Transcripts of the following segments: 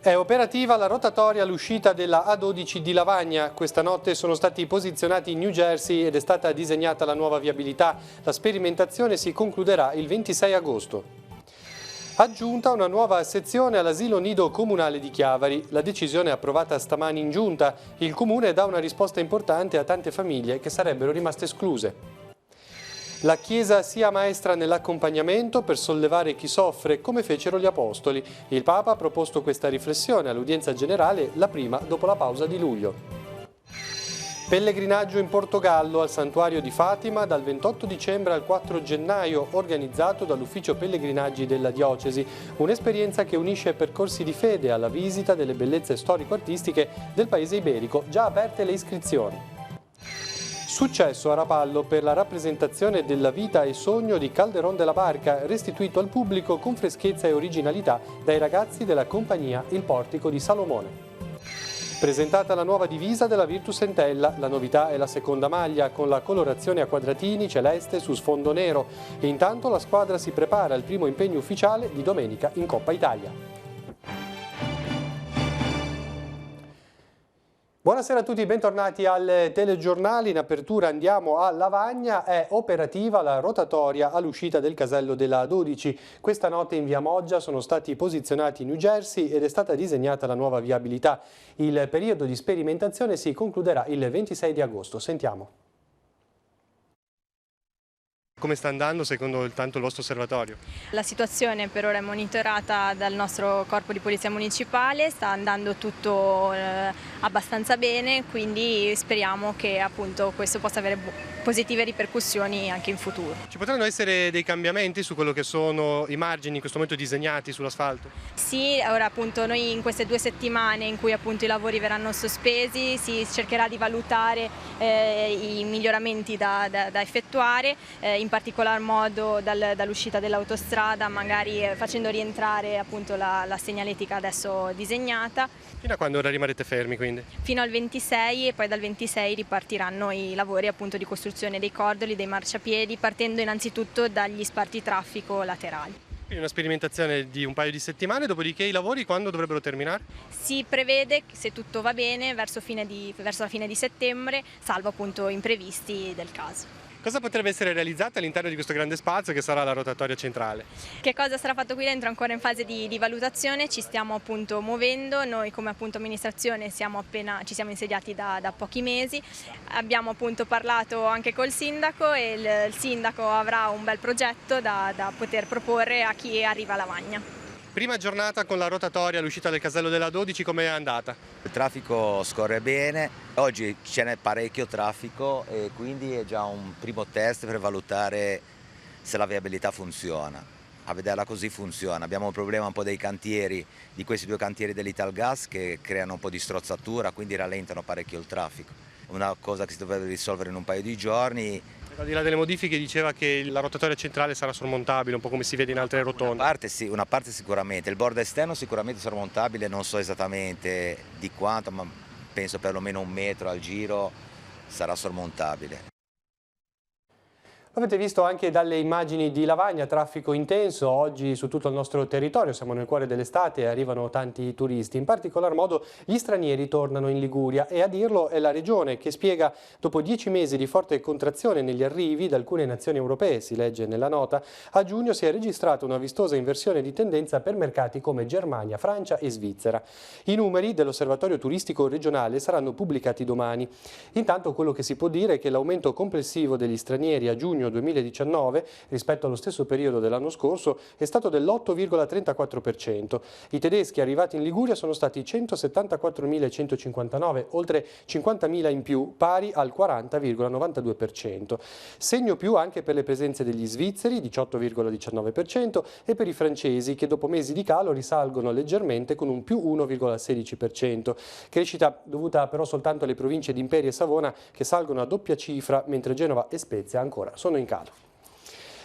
È operativa la rotatoria all'uscita della A12 di Lavagna. Questa notte sono stati posizionati in New Jersey ed è stata disegnata la nuova viabilità. La sperimentazione si concluderà il 26 agosto. Aggiunta una nuova sezione all'asilo nido comunale di Chiavari. La decisione è approvata stamani in giunta. Il comune dà una risposta importante a tante famiglie che sarebbero rimaste escluse. La Chiesa sia maestra nell'accompagnamento per sollevare chi soffre, come fecero gli Apostoli. Il Papa ha proposto questa riflessione all'udienza generale, la prima dopo la pausa di luglio. Pellegrinaggio in Portogallo al Santuario di Fatima dal 28 dicembre al 4 gennaio, organizzato dall'Ufficio Pellegrinaggi della Diocesi. Un'esperienza che unisce percorsi di fede alla visita delle bellezze storico-artistiche del paese iberico, già aperte le iscrizioni. Successo a Rapallo per la rappresentazione della vita e sogno di Calderón de la Barca, restituito al pubblico con freschezza e originalità dai ragazzi della compagnia Il Portico di Salomone. Presentata la nuova divisa della Virtus Entella, la novità è la seconda maglia con la colorazione a quadratini celeste su sfondo nero. E intanto la squadra si prepara al primo impegno ufficiale di domenica in Coppa Italia. Buonasera a tutti, bentornati al telegiornale. In apertura andiamo a Lavagna, è operativa la rotatoria all'uscita del casello della A12. Questa notte in via Moggia sono stati posizionati in New Jersey ed è stata disegnata la nuova viabilità. Il periodo di sperimentazione si concluderà il 26 di agosto. Sentiamo. Come sta andando secondo il vostro osservatorio? La situazione per ora è monitorata dal nostro corpo di polizia municipale, sta andando tutto abbastanza bene, quindi speriamo che appunto questo possa avere positive ripercussioni anche in futuro. Ci potranno essere dei cambiamenti su quello che sono i margini in questo momento disegnati sull'asfalto? Sì, ora appunto noi in queste 2 settimane in cui appunto i lavori verranno sospesi si cercherà di valutare i miglioramenti da effettuare, in particolar modo dall'uscita dell'autostrada, magari facendo rientrare appunto la segnaletica adesso disegnata. Fino a quando ora rimarrete fermi quindi? Fino al 26 e poi dal 26 ripartiranno i lavori appunto di costruzione dei cordoli, dei marciapiedi, partendo innanzitutto dagli spartitraffico laterali. Quindi una sperimentazione di un paio di settimane, dopodiché i lavori quando dovrebbero terminare? Si prevede, se tutto va bene, verso la fine di settembre, salvo appunto imprevisti del caso. Cosa potrebbe essere realizzato all'interno di questo grande spazio che sarà la rotatoria centrale? Che cosa sarà fatto qui dentro ancora in fase di valutazione, ci stiamo appunto muovendo, noi come appunto amministrazione ci siamo insediati da pochi mesi, abbiamo appunto parlato anche col sindaco e il sindaco avrà un bel progetto da poter proporre a chi arriva a Lavagna. Prima giornata con la rotatoria all'uscita del casello della 12, come è andata? Il traffico scorre bene, oggi ce n'è parecchio traffico e quindi è già un primo test per valutare se la viabilità funziona. A vederla così funziona. Abbiamo un problema un po' dei cantieri, di questi 2 cantieri dell'Italgas che creano un po' di strozzatura, quindi rallentano parecchio il traffico. Una cosa che si dovrebbe risolvere in un paio di giorni. Al di là delle modifiche diceva che la rotatoria centrale sarà sormontabile, un po' come si vede in altre rotonde. Una parte sicuramente, il bordo esterno sicuramente sormontabile, non so esattamente di quanto, ma penso perlomeno 1 metro al giro sarà sormontabile. Avete visto anche dalle immagini di Lavagna, traffico intenso oggi su tutto il nostro territorio, siamo nel cuore dell'estate e arrivano tanti turisti, in particolar modo gli stranieri tornano in Liguria e a dirlo è la regione che spiega dopo 10 mesi di forte contrazione negli arrivi da alcune nazioni europee, si legge nella nota, a giugno si è registrata una vistosa inversione di tendenza per mercati come Germania, Francia e Svizzera. I numeri dell'Osservatorio Turistico Regionale saranno pubblicati domani. Intanto quello che si può dire è che l'aumento complessivo degli stranieri a giugno 2019 rispetto allo stesso periodo dell'anno scorso è stato dell'8,34%. I tedeschi arrivati in Liguria sono stati 174.159, oltre 50.000 in più, pari al 40,92%. Segno più anche per le presenze degli svizzeri, 18,19%, e per i francesi che dopo mesi di calo risalgono leggermente con un più 1,16%. Crescita dovuta però soltanto alle province di Imperia e Savona che salgono a doppia cifra, mentre Genova e Spezia ancora sono in calo.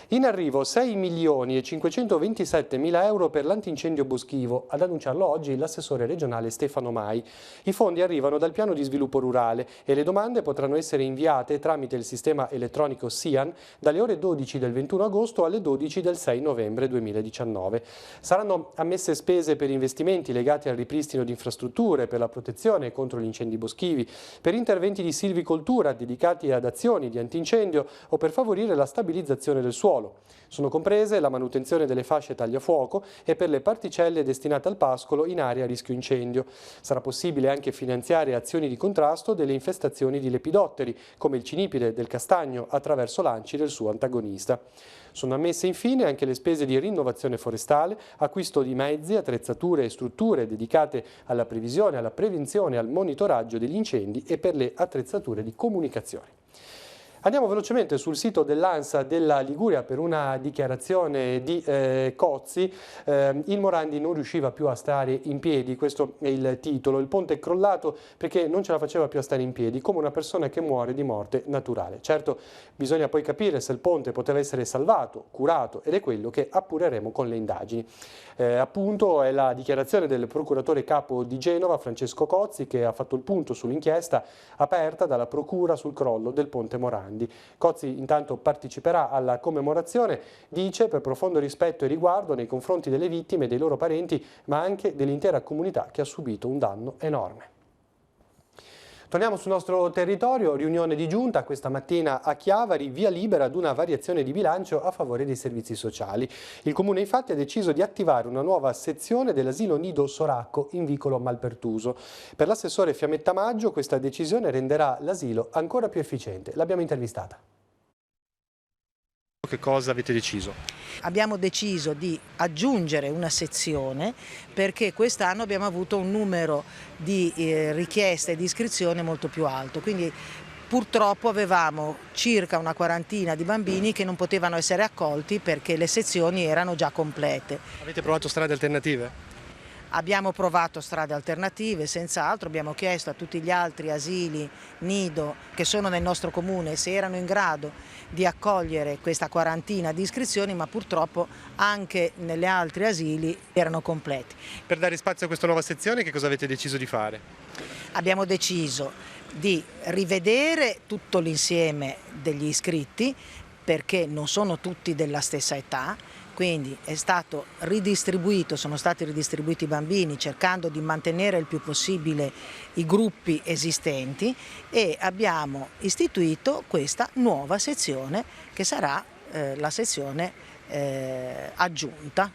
In arrivo 6.527.000 euro per l'antincendio boschivo, ad annunciarlo oggi l'assessore regionale Stefano Mai. I fondi arrivano dal piano di sviluppo rurale e le domande potranno essere inviate tramite il sistema elettronico SIAN dalle ore 12 del 21 agosto alle 12 del 6 novembre 2019. Saranno ammesse spese per investimenti legati al ripristino di infrastrutture, per la protezione contro gli incendi boschivi, per interventi di silvicoltura dedicati ad azioni di antincendio o per favorire la stabilizzazione del suolo. Sono comprese la manutenzione delle fasce tagliafuoco e per le particelle destinate al pascolo in area a rischio incendio. Sarà possibile anche finanziare azioni di contrasto delle infestazioni di lepidotteri, come il cinipide del castagno, attraverso lanci del suo antagonista. Sono ammesse infine anche le spese di rinnovazione forestale, acquisto di mezzi, attrezzature e strutture dedicate alla previsione, alla prevenzione e al monitoraggio degli incendi e per le attrezzature di comunicazione. Andiamo velocemente sul sito dell'ANSA della Liguria per una dichiarazione di Cozzi. Il Morandi non riusciva più a stare in piedi, questo è il titolo. Il ponte è crollato perché non ce la faceva più a stare in piedi, come una persona che muore di morte naturale. Certo, bisogna poi capire se il ponte poteva essere salvato, curato, ed è quello che appureremo con le indagini. Appunto è la dichiarazione del procuratore capo di Genova, Francesco Cozzi, che ha fatto il punto sull'inchiesta aperta dalla procura sul crollo del ponte Morandi. Cozzi intanto parteciperà alla commemorazione, dice, per profondo rispetto e riguardo nei confronti delle vittime e dei loro parenti, ma anche dell'intera comunità che ha subito un danno enorme. Torniamo sul nostro territorio, riunione di giunta questa mattina a Chiavari, via libera ad una variazione di bilancio a favore dei servizi sociali. Il Comune infatti ha deciso di attivare una nuova sezione dell'asilo Nido Soracco in vicolo Malpertuso. Per l'assessore Fiammetta Maggio questa decisione renderà l'asilo ancora più efficiente. L'abbiamo intervistata. Che cosa avete deciso? Abbiamo deciso di aggiungere una sezione perché quest'anno abbiamo avuto un numero di richieste e di iscrizione molto più alto, quindi purtroppo avevamo circa una quarantina di bambini che non potevano essere accolti perché le sezioni erano già complete. Avete provato strade alternative? Abbiamo provato strade alternative, senz'altro, abbiamo chiesto a tutti gli altri asili nido che sono nel nostro comune se erano in grado di accogliere questa quarantina di iscrizioni, ma purtroppo anche negli altri asili erano completi. Per dare spazio a questa nuova sezione che cosa avete deciso di fare? Abbiamo deciso di rivedere tutto l'insieme degli iscritti perché non sono tutti della stessa età. Quindi sono stati ridistribuiti i bambini cercando di mantenere il più possibile i gruppi esistenti e abbiamo istituito questa nuova sezione che sarà la sezione aggiunta.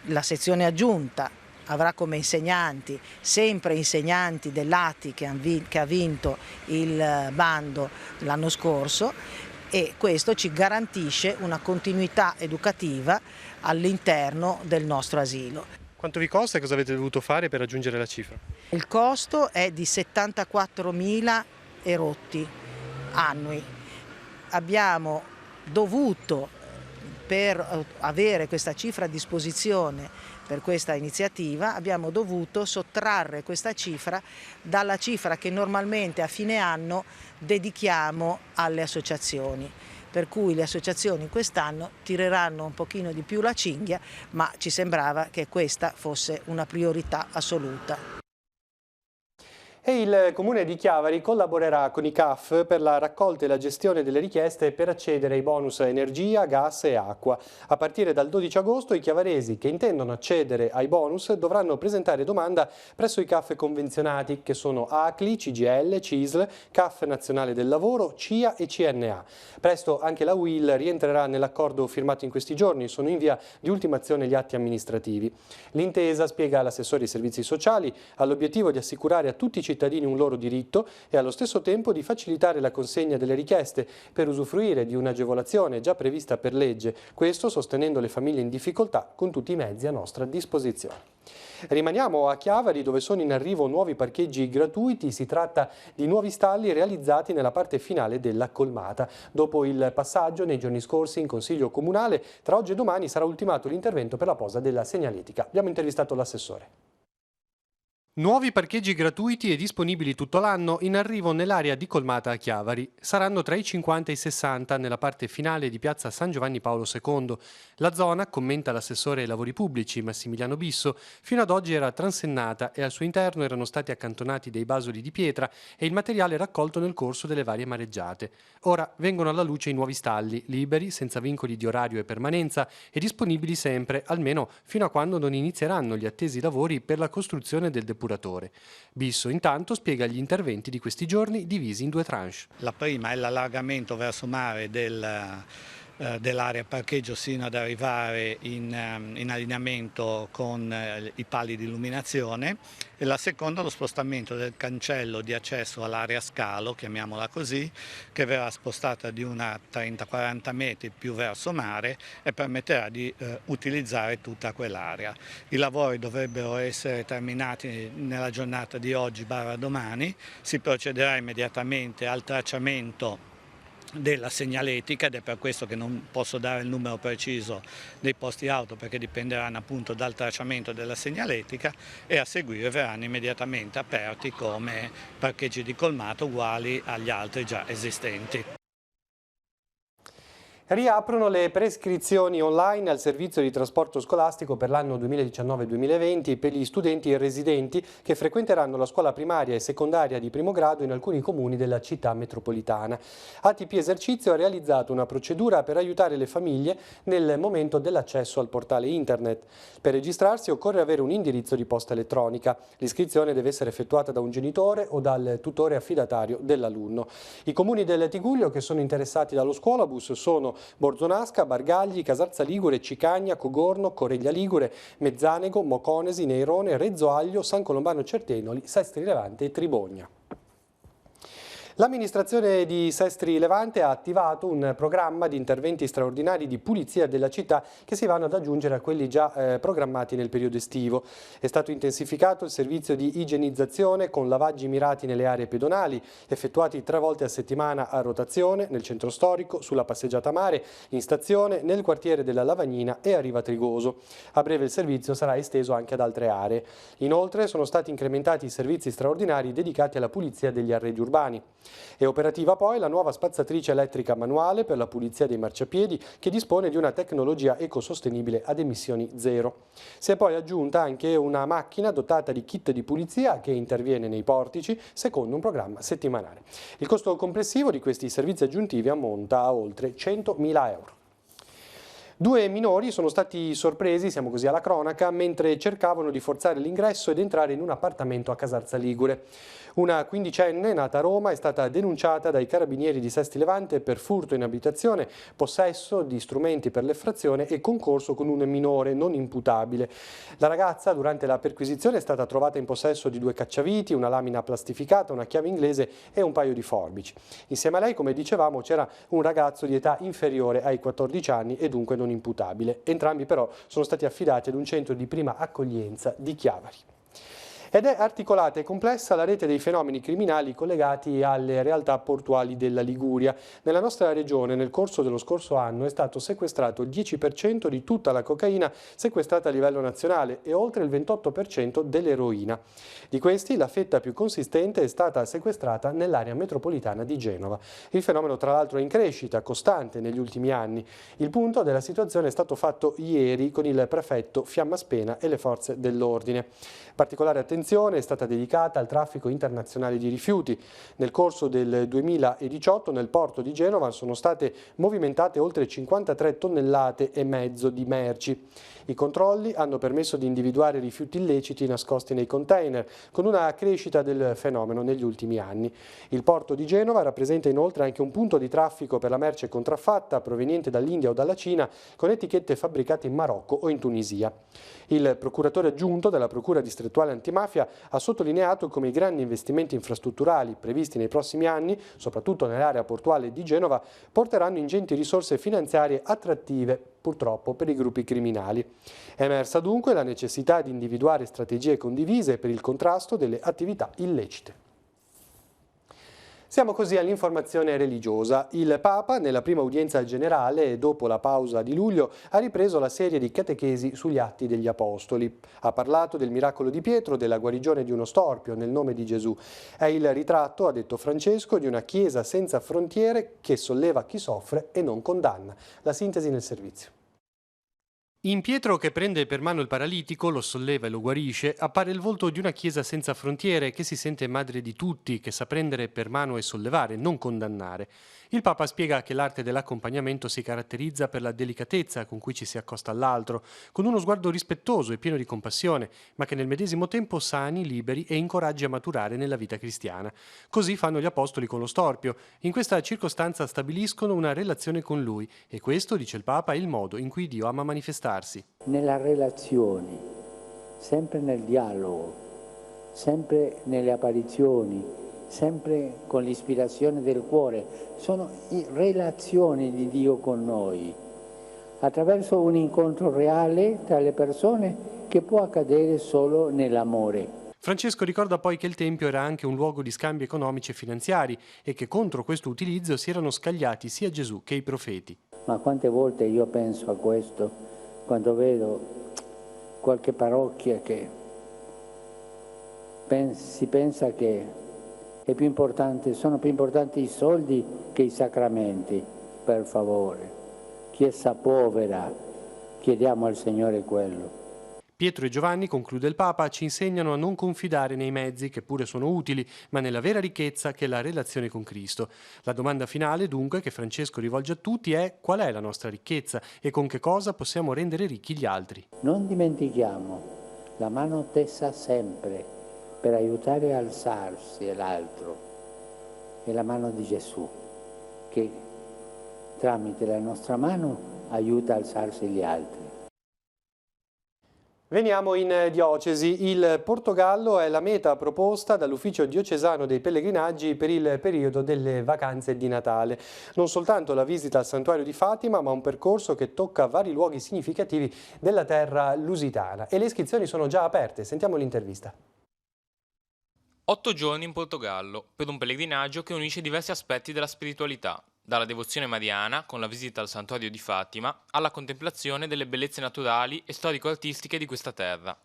La sezione aggiunta avrà come insegnanti sempre insegnanti dell'ATI che ha vinto il bando l'anno scorso, e questo ci garantisce una continuità educativa all'interno del nostro asilo. Quanto vi costa e cosa avete dovuto fare per raggiungere la cifra? Il costo è di 74.000 e rotti annui. Abbiamo dovuto, per avere questa cifra a disposizione per questa iniziativa, abbiamo dovuto sottrarre questa cifra dalla cifra che normalmente a fine anno dedichiamo alle associazioni. Per cui le associazioni quest'anno tireranno un pochino di più la cinghia, ma ci sembrava che questa fosse una priorità assoluta. E il Comune di Chiavari collaborerà con i CAF per la raccolta e la gestione delle richieste per accedere ai bonus energia, gas e acqua. A partire dal 12 agosto i chiavaresi che intendono accedere ai bonus dovranno presentare domanda presso i CAF convenzionati che sono ACLI, CGIL, CISL, CAF Nazionale del Lavoro, CIA e CNA. Presto anche la UIL rientrerà nell'accordo firmato in questi giorni, sono in via di ultimazione gli atti amministrativi. L'intesa, spiega l'assessore ai servizi sociali, ha l'obiettivo di assicurare a tutti i cittadini un loro diritto e allo stesso tempo di facilitare la consegna delle richieste per usufruire di un'agevolazione già prevista per legge, questo sostenendo le famiglie in difficoltà con tutti i mezzi a nostra disposizione. Rimaniamo a Chiavari dove sono in arrivo nuovi parcheggi gratuiti, si tratta di nuovi stalli realizzati nella parte finale della colmata. Dopo il passaggio nei giorni scorsi in Consiglio Comunale, tra oggi e domani sarà ultimato l'intervento per la posa della segnaletica. Abbiamo intervistato l'assessore. Nuovi parcheggi gratuiti e disponibili tutto l'anno in arrivo nell'area di Colmata a Chiavari. Saranno tra i 50 e i 60 nella parte finale di piazza San Giovanni Paolo II. La zona, commenta l'assessore ai lavori pubblici Massimiliano Bisso, fino ad oggi era transennata e al suo interno erano stati accantonati dei basoli di pietra e il materiale raccolto nel corso delle varie mareggiate. Ora vengono alla luce i nuovi stalli, liberi, senza vincoli di orario e permanenza e disponibili sempre, almeno fino a quando non inizieranno gli attesi lavori per la costruzione del depuratore. Bisso intanto spiega gli interventi di questi giorni divisi in 2 tranche. La prima è l'allargamento verso mare dell'area parcheggio sino ad arrivare in allineamento con i pali di illuminazione, e la seconda lo spostamento del cancello di accesso all'area scalo, chiamiamola così, che verrà spostata di una 30-40 metri più verso mare e permetterà di utilizzare tutta quell'area. I lavori dovrebbero essere terminati nella giornata di oggi / domani, si procederà immediatamente al tracciamento della segnaletica ed è per questo che non posso dare il numero preciso dei posti auto, perché dipenderanno appunto dal tracciamento della segnaletica, e a seguire verranno immediatamente aperti come parcheggi di colmato uguali agli altri già esistenti. Riaprono le prescrizioni online al servizio di trasporto scolastico per l'anno 2019-2020 per gli studenti e residenti che frequenteranno la scuola primaria e secondaria di primo grado in alcuni comuni della città metropolitana. ATP Esercizio ha realizzato una procedura per aiutare le famiglie nel momento dell'accesso al portale internet. Per registrarsi occorre avere un indirizzo di posta elettronica. L'iscrizione deve essere effettuata da un genitore o dal tutore affidatario dell'alunno. I comuni del Tigullio che sono interessati dallo scuolabus sono Borzonasca, Bargagli, Casarza Ligure, Cicagna, Cogorno, Coreglia Ligure, Mezzanego, Moconesi, Neirone, Rezzo Aglio, San Colombano Certenoli, Sestri Levante e Tribogna. L'amministrazione di Sestri Levante ha attivato un programma di interventi straordinari di pulizia della città che si vanno ad aggiungere a quelli già programmati nel periodo estivo. È stato intensificato il servizio di igienizzazione con lavaggi mirati nelle aree pedonali, effettuati 3 volte a settimana a rotazione, nel centro storico, sulla passeggiata mare, in stazione, nel quartiere della Lavagnina e a Riva Trigoso. A breve il servizio sarà esteso anche ad altre aree. Inoltre sono stati incrementati i servizi straordinari dedicati alla pulizia degli arredi urbani. È operativa poi la nuova spazzatrice elettrica manuale per la pulizia dei marciapiedi che dispone di una tecnologia ecosostenibile ad emissioni zero. Si è poi aggiunta anche una macchina dotata di kit di pulizia che interviene nei portici secondo un programma settimanale. Il costo complessivo di questi servizi aggiuntivi ammonta a oltre 100.000 euro. 2 minori sono stati sorpresi, siamo così alla cronaca, mentre cercavano di forzare l'ingresso ed entrare in un appartamento a Casarza Ligure. Una quindicenne nata a Roma è stata denunciata dai carabinieri di Sestri Levante per furto in abitazione, possesso di strumenti per l'effrazione e concorso con un minore non imputabile. La ragazza durante la perquisizione è stata trovata in possesso di 2 cacciaviti, una lamina plastificata, una chiave inglese e un paio di forbici. Insieme a lei, come dicevamo, c'era un ragazzo di età inferiore ai 14 anni e dunque non imputabile. Entrambi però sono stati affidati ad un centro di prima accoglienza di Chiavari. Ed è articolata e complessa la rete dei fenomeni criminali collegati alle realtà portuali della Liguria. Nella nostra regione nel corso dello scorso anno è stato sequestrato il 10% di tutta la cocaina sequestrata a livello nazionale e oltre il 28% dell'eroina. Di questi la fetta più consistente è stata sequestrata nell'area metropolitana di Genova. Il fenomeno tra l'altro è in crescita costante negli ultimi anni. Il punto della situazione è stato fatto ieri con il prefetto Fiammaspena e le forze dell'ordine. Particolare attenzione è stata dedicata al traffico internazionale di rifiuti. Nel corso del 2018 nel porto di Genova sono state movimentate oltre 53 tonnellate e mezzo di merci. I controlli hanno permesso di individuare rifiuti illeciti nascosti nei container, con una crescita del fenomeno negli ultimi anni. Il porto di Genova rappresenta inoltre anche un punto di traffico per la merce contraffatta proveniente dall'India o dalla Cina, con etichette fabbricate in Marocco o in Tunisia. Il procuratore aggiunto della Procura distrettuale antimafia ha sottolineato come i grandi investimenti infrastrutturali previsti nei prossimi anni, soprattutto nell'area portuale di Genova, porteranno ingenti risorse finanziarie attrattive, purtroppo, per i gruppi criminali. È emersa dunque la necessità di individuare strategie condivise per il contrasto delle attività illecite. Siamo così all'informazione religiosa. Il Papa, nella prima udienza generale, dopo la pausa di luglio, ha ripreso la serie di catechesi sugli Atti degli Apostoli. Ha parlato del miracolo di Pietro, della guarigione di uno storpio nel nome di Gesù. È il ritratto, ha detto Francesco, di una Chiesa senza frontiere che solleva chi soffre e non condanna. La sintesi nel servizio. In Pietro, che prende per mano il paralitico, lo solleva e lo guarisce, appare il volto di una Chiesa senza frontiere che si sente madre di tutti, che sa prendere per mano e sollevare, non condannare. Il Papa spiega che l'arte dell'accompagnamento si caratterizza per la delicatezza con cui ci si accosta all'altro, con uno sguardo rispettoso e pieno di compassione, ma che nel medesimo tempo sani, liberi e incoraggi a maturare nella vita cristiana. Così fanno gli Apostoli con lo storpio. In questa circostanza stabiliscono una relazione con Lui e questo, dice il Papa, è il modo in cui Dio ama manifestarsi. Nella relazione, sempre nel dialogo, sempre nelle apparizioni, sempre con l'ispirazione del cuore. Sono relazioni di Dio con noi, attraverso un incontro reale tra le persone che può accadere solo nell'amore. Francesco ricorda poi che il Tempio era anche un luogo di scambi economici e finanziari e che contro questo utilizzo si erano scagliati sia Gesù che i profeti. Ma quante volte io penso a questo quando vedo qualche parrocchia che si pensa che è più importante, sono più importanti i soldi che i sacramenti. Per favore, Chiesa povera, chiediamo al Signore quello. Pietro e Giovanni, conclude il Papa, ci insegnano a non confidare nei mezzi, che pure sono utili, ma nella vera ricchezza che è la relazione con Cristo. La domanda finale, dunque, che Francesco rivolge a tutti è: qual è la nostra ricchezza e con che cosa possiamo rendere ricchi gli altri? Non dimentichiamo la mano tesa sempre per aiutare a alzarsi l'altro. È la mano di Gesù che tramite la nostra mano aiuta a alzarsi gli altri. Veniamo in diocesi. Il Portogallo è la meta proposta dall'Ufficio diocesano dei pellegrinaggi per il periodo delle vacanze di Natale. Non soltanto la visita al santuario di Fatima, ma un percorso che tocca vari luoghi significativi della terra lusitana. E le iscrizioni sono già aperte. Sentiamo l'intervista. 8 giorni in Portogallo per un pellegrinaggio che unisce diversi aspetti della spiritualità, dalla devozione mariana con la visita al santuario di Fatima alla contemplazione delle bellezze naturali e storico-artistiche di questa terra.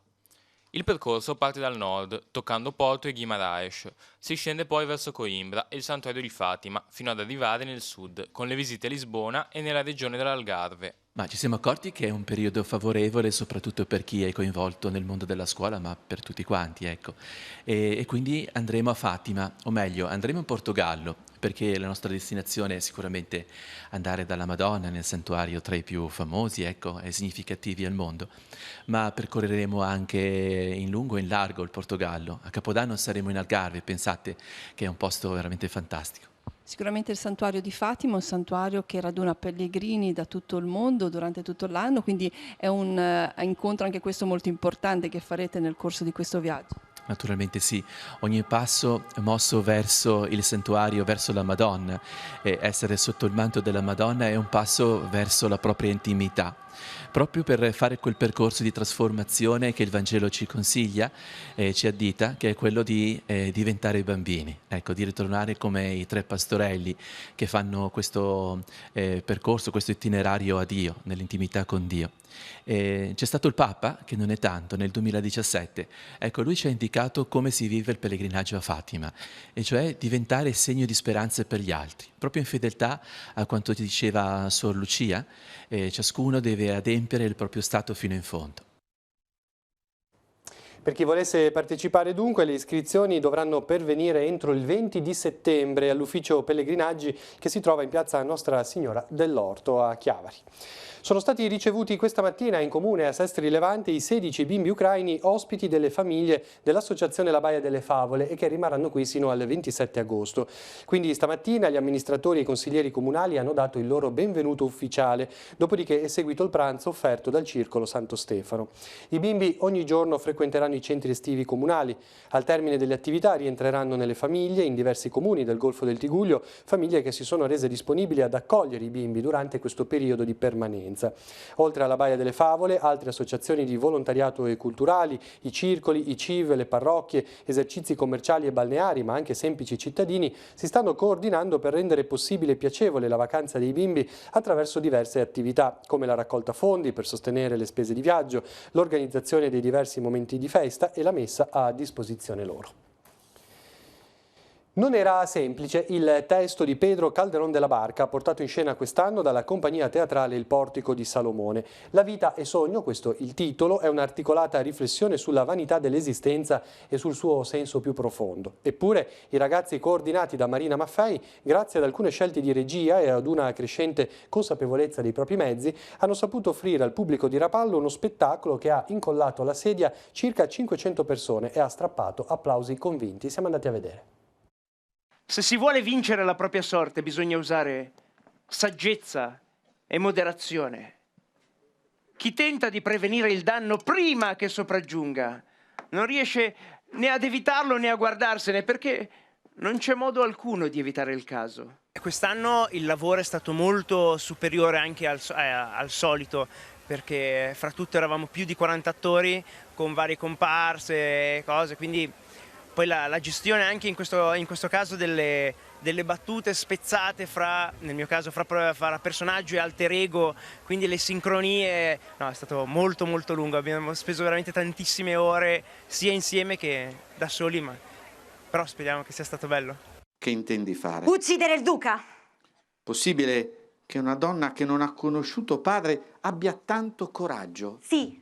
Il percorso parte dal nord, toccando Porto e Guimarães, si scende poi verso Coimbra e il santuario di Fatima, fino ad arrivare nel sud, con le visite a Lisbona e nella regione dell'Algarve. Ma ci siamo accorti che è un periodo favorevole soprattutto per chi è coinvolto nel mondo della scuola, ma per tutti quanti, ecco. E quindi andremo a Fatima, o meglio, andremo in Portogallo, perché la nostra destinazione è sicuramente andare dalla Madonna nel santuario tra i più famosi, ecco, e significativi al mondo. Ma percorreremo anche in lungo e in largo il Portogallo. A Capodanno saremo in Algarve, pensate che è un posto veramente fantastico. Sicuramente il santuario di Fatima è un santuario che raduna pellegrini da tutto il mondo durante tutto l'anno, quindi è un incontro anche questo molto importante che farete nel corso di questo viaggio. Naturalmente sì, ogni passo mosso verso il santuario, verso la Madonna, essere sotto il manto della Madonna è un passo verso la propria intimità. Proprio per fare quel percorso di trasformazione che il Vangelo ci consiglia, ci addita, che è quello di diventare bambini, ecco, di ritornare come i 3 pastorelli che fanno questo percorso, questo itinerario a Dio, nell'intimità con Dio. C'è stato il Papa, che non è tanto, nel 2017, ecco, lui ci ha indicato come si vive il pellegrinaggio a Fatima, e cioè diventare segno di speranza per gli altri, proprio in fedeltà a quanto diceva Sor Lucia, ciascuno deve adempiere il proprio stato fino in fondo. Per chi volesse partecipare dunque, le iscrizioni dovranno pervenire entro il 20 di settembre all'Ufficio Pellegrinaggi che si trova in piazza Nostra Signora dell'Orto a Chiavari. Sono stati ricevuti questa mattina in comune a Sestri Levante i 16 bimbi ucraini ospiti delle famiglie dell'Associazione La Baia delle Favole e che rimarranno qui sino al 27 agosto. Quindi stamattina gli amministratori e i consiglieri comunali hanno dato il loro benvenuto ufficiale, dopodiché è seguito il pranzo offerto dal Circolo Santo Stefano. I bimbi ogni giorno frequenteranno i centri estivi comunali. Al termine delle attività rientreranno nelle famiglie in diversi comuni del Golfo del Tigullio, famiglie che si sono rese disponibili ad accogliere i bimbi durante questo periodo di permanenza. Oltre alla Baia delle Favole, altre associazioni di volontariato e culturali, i circoli, i CIV, le parrocchie, esercizi commerciali e balneari, ma anche semplici cittadini, si stanno coordinando per rendere possibile e piacevole la vacanza dei bimbi attraverso diverse attività, come la raccolta fondi per sostenere le spese di viaggio, l'organizzazione dei diversi momenti di festa e la messa a disposizione loro. Non era semplice il testo di Pedro Calderón de la Barca, portato in scena quest'anno dalla compagnia teatrale Il Portico di Salomone. La vita e sogno, questo il titolo, è un'articolata riflessione sulla vanità dell'esistenza e sul suo senso più profondo. Eppure i ragazzi coordinati da Marina Maffei, grazie ad alcune scelte di regia e ad una crescente consapevolezza dei propri mezzi, hanno saputo offrire al pubblico di Rapallo uno spettacolo che ha incollato alla sedia circa 500 persone e ha strappato applausi convinti. Siamo andati a vedere. Se si vuole vincere la propria sorte bisogna usare saggezza e moderazione. Chi tenta di prevenire il danno prima che sopraggiunga non riesce né ad evitarlo né a guardarsene, perché non c'è modo alcuno di evitare il caso. Quest'anno il lavoro è stato molto superiore anche al solito, perché fra tutto eravamo più di 40 attori con varie comparse e cose, quindi poi la gestione anche in questo caso delle battute spezzate nel mio caso fra personaggio e alter ego, quindi le sincronie, no, è stato molto molto lungo, abbiamo speso veramente tantissime ore sia insieme che da soli, però speriamo che sia stato bello. Che intendi fare? Uccidere il duca! Possibile che una donna che non ha conosciuto padre abbia tanto coraggio? Sì.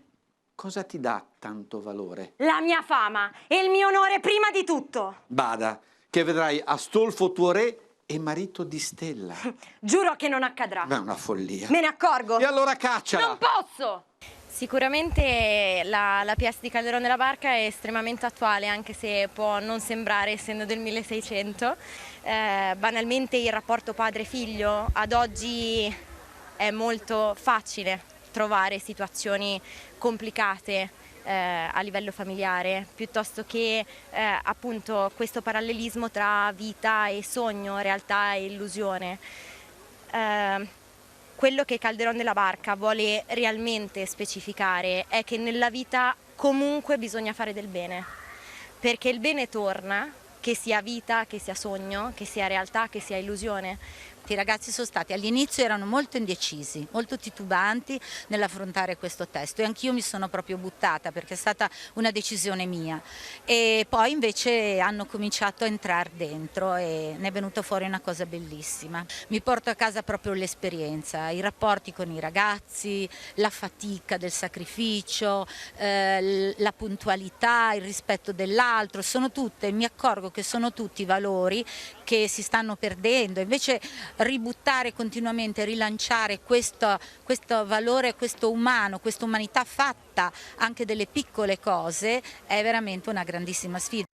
Cosa ti dà tanto valore? La mia fama e il mio onore prima di tutto. Bada, che vedrai Astolfo tuo re e marito di Stella. Giuro che non accadrà. Beh, è una follia. Me ne accorgo. E allora cacciala! Non posso! Sicuramente la pièce di Calderón de la Barca è estremamente attuale, anche se può non sembrare, essendo del 1600. Banalmente il rapporto padre-figlio ad oggi è molto facile trovare situazioni complicate a livello familiare, piuttosto che appunto questo parallelismo tra vita e sogno, realtà e illusione. Quello che Calderón de la Barca vuole realmente specificare è che nella vita comunque bisogna fare del bene, perché il bene torna, che sia vita, che sia sogno, che sia realtà, che sia illusione. I ragazzi sono stati all'inizio, erano molto indecisi, molto titubanti nell'affrontare questo testo e anch'io mi sono proprio buttata perché è stata una decisione mia e poi invece hanno cominciato a entrare dentro e ne è venuta fuori una cosa bellissima. Mi porto a casa proprio l'esperienza, i rapporti con i ragazzi, la fatica del sacrificio, la puntualità, il rispetto dell'altro, mi accorgo che sono tutti valori che si stanno perdendo, invece ributtare continuamente, rilanciare questo valore, questo umano, questa umanità fatta anche delle piccole cose è veramente una grandissima sfida.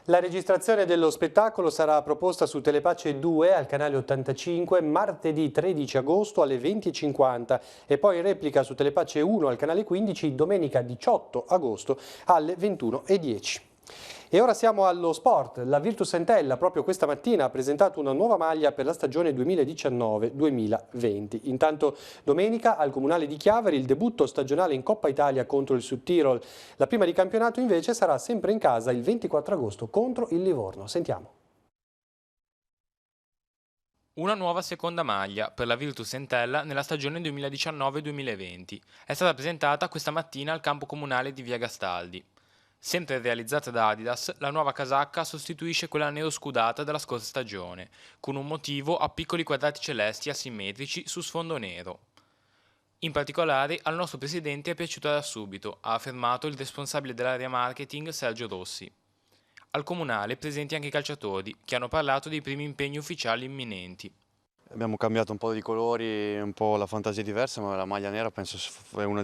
La registrazione dello spettacolo sarà proposta su Telepace 2 al canale 85 martedì 13 agosto alle 20:50 e poi replica su Telepace 1 al canale 15 domenica 18 agosto alle 21:10. E ora siamo allo sport. La Virtus Entella proprio questa mattina ha presentato una nuova maglia per la stagione 2019-2020. Intanto domenica al Comunale di Chiavari il debutto stagionale in Coppa Italia contro il Südtirol. La prima di campionato invece sarà sempre in casa il 24 agosto contro il Livorno. Sentiamo. Una nuova seconda maglia per la Virtus Entella nella stagione 2019-2020 è stata presentata questa mattina al campo comunale di Via Gastaldi. Sempre realizzata da Adidas, la nuova casacca sostituisce quella nero-scudata della scorsa stagione, con un motivo a piccoli quadrati celesti asimmetrici su sfondo nero. In particolare, al nostro presidente è piaciuta da subito, ha affermato il responsabile dell'area marketing Sergio Rossi. Al comunale presenti anche i calciatori, che hanno parlato dei primi impegni ufficiali imminenti. Abbiamo cambiato un po' di colori, un po' la fantasia è diversa, ma la maglia nera penso è una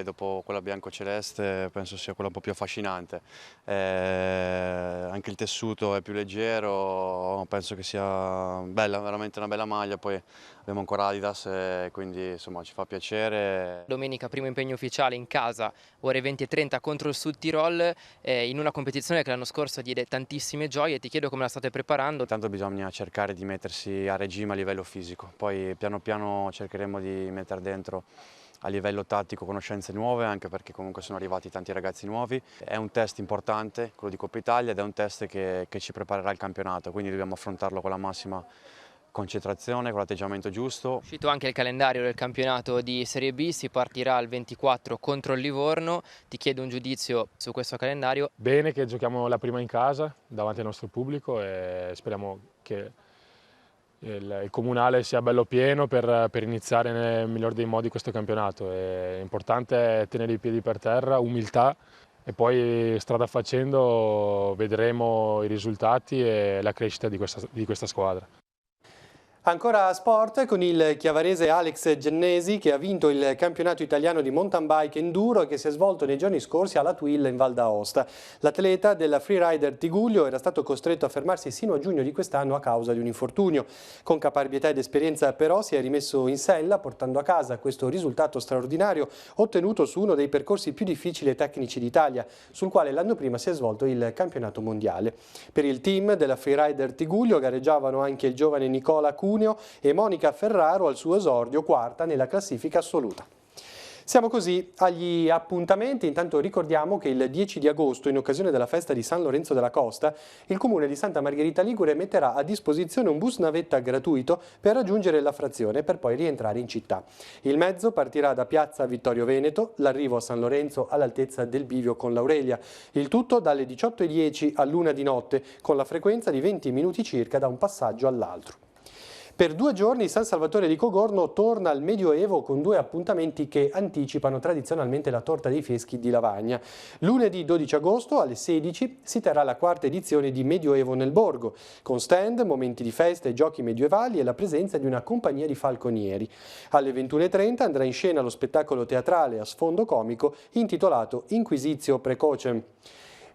dopo quella bianco-celeste, penso sia quella un po' più affascinante. Anche il tessuto è più leggero, penso che sia bella, veramente una bella maglia, poi abbiamo ancora Adidas e quindi insomma ci fa piacere. Domenica primo impegno ufficiale in casa, ore 20:30 contro il Sud Tirol, in una competizione che l'anno scorso diede tantissime gioie. Ti chiedo come la state preparando. Intanto bisogna cercare di mettersi a regime a livello fisico, poi piano piano cercheremo di mettere dentro a livello tattico conoscenze nuove, anche perché comunque sono arrivati tanti ragazzi nuovi. È un test importante, quello di Coppa Italia, ed è un test che ci preparerà al campionato, quindi dobbiamo affrontarlo con la massima concentrazione, con l'atteggiamento giusto. È uscito anche il calendario del campionato di Serie B, si partirà il 24 contro il Livorno. Ti chiedo un giudizio su questo calendario. Bene che giochiamo la prima in casa davanti al nostro pubblico e speriamo che il comunale sia bello pieno per iniziare nel miglior dei modi questo campionato. È importante tenere i piedi per terra, umiltà, e poi strada facendo vedremo i risultati e la crescita di questa squadra. Ancora sport con il chiavarese Alex Gennesi che ha vinto il campionato italiano di mountain bike enduro che si è svolto nei giorni scorsi alla Twil in Val d'Aosta. L'atleta della freerider Tigullio era stato costretto a fermarsi sino a giugno di quest'anno a causa di un infortunio. Con caparbietà ed esperienza però si è rimesso in sella portando a casa questo risultato straordinario ottenuto su uno dei percorsi più difficili e tecnici d'Italia, sul quale l'anno prima si è svolto il campionato mondiale. Per il team della freerider Tigullio gareggiavano anche il giovane Nicola Cuneo e Monica Ferraro al suo esordio, quarta nella classifica assoluta. Siamo così agli appuntamenti. Intanto ricordiamo che il 10 di agosto, in occasione della festa di San Lorenzo della Costa, il Comune di Santa Margherita Ligure metterà a disposizione un bus navetta gratuito per raggiungere la frazione per poi rientrare in città. Il mezzo partirà da piazza Vittorio Veneto, l'arrivo a San Lorenzo all'altezza del bivio con l'Aurelia. Il tutto dalle 18:10 all'1 di notte, con la frequenza di 20 minuti circa da un passaggio all'altro. Per 2 giorni San Salvatore di Cogorno torna al Medioevo con 2 appuntamenti che anticipano tradizionalmente la torta dei Fieschi di Lavagna. Lunedì 12 agosto alle 16 si terrà la 4ª edizione di Medioevo nel Borgo, con stand, momenti di festa e giochi medievali e la presenza di una compagnia di falconieri. Alle 21:30 andrà in scena lo spettacolo teatrale a sfondo comico intitolato Inquisitio Precocem.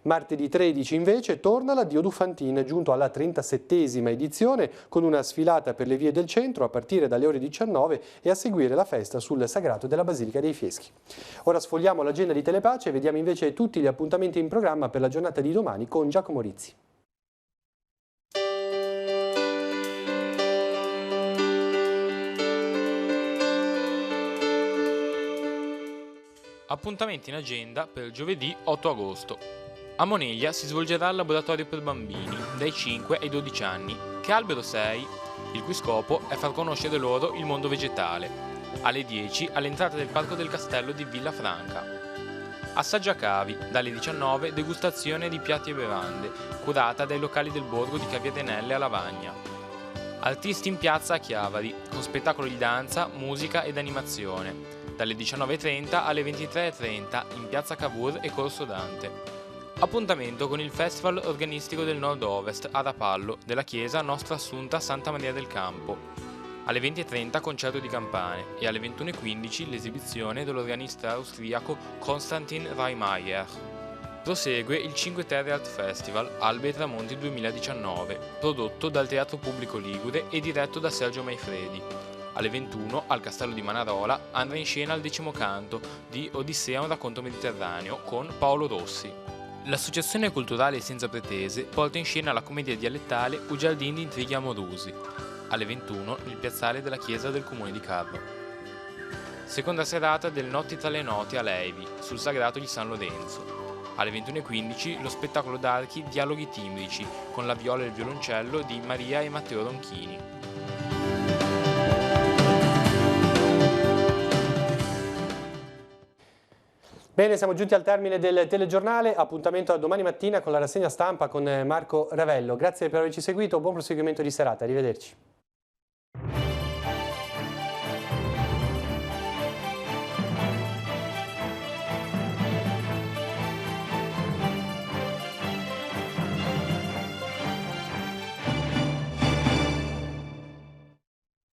Martedì 13 invece torna l'Addio Dufantin, giunto alla 37ª edizione con una sfilata per le vie del centro a partire dalle ore 19 e a seguire la festa sul Sagrato della Basilica dei Fieschi. Ora sfogliamo l'agenda di Telepace e vediamo invece tutti gli appuntamenti in programma per la giornata di domani con Giacomo Rizzi. Appuntamenti in agenda per giovedì 8 agosto. A Moneglia si svolgerà il laboratorio per bambini dai 5 ai 12 anni, Che albero sei?, il cui scopo è far conoscere loro il mondo vegetale. Alle 10 all'entrata del Parco del Castello di Villafranca. Assaggia Cavi, dalle 19 degustazione di piatti e bevande, curata dai locali del borgo di Caviadenelle a Lavagna. Artisti in piazza a Chiavari, con spettacolo di danza, musica ed animazione, dalle 19:30 alle 23:30 in piazza Cavour e Corso Dante. Appuntamento con il Festival Organistico del Nord-Ovest a Rapallo della chiesa Nostra Assunta Santa Maria del Campo. Alle 20:30 concerto di campane e alle 21:15 l'esibizione dell'organista austriaco Konstantin Reimeyer. Prosegue il 5 Terre Art Festival Albe e Tramonti 2019, prodotto dal Teatro Pubblico Ligure e diretto da Sergio Maifredi. Alle 21 al Castello di Manarola andrà in scena il 10° canto di Odissea, un racconto mediterraneo con Paolo Rossi. L'Associazione Culturale Senza Pretese porta in scena la commedia dialettale Ugiardini di intrighi amorosi, alle 21 nel piazzale della chiesa del comune di Carro. Seconda serata del Notti tra le Note a Levi, sul Sagrato di San Lorenzo. Alle 21:15 lo spettacolo d'archi Dialoghi timbrici, con la viola e il violoncello di Maria e Matteo Ronchini. Bene, siamo giunti al termine del telegiornale, appuntamento a domani mattina con la rassegna stampa con Marco Ravello. Grazie per averci seguito, buon proseguimento di serata, arrivederci.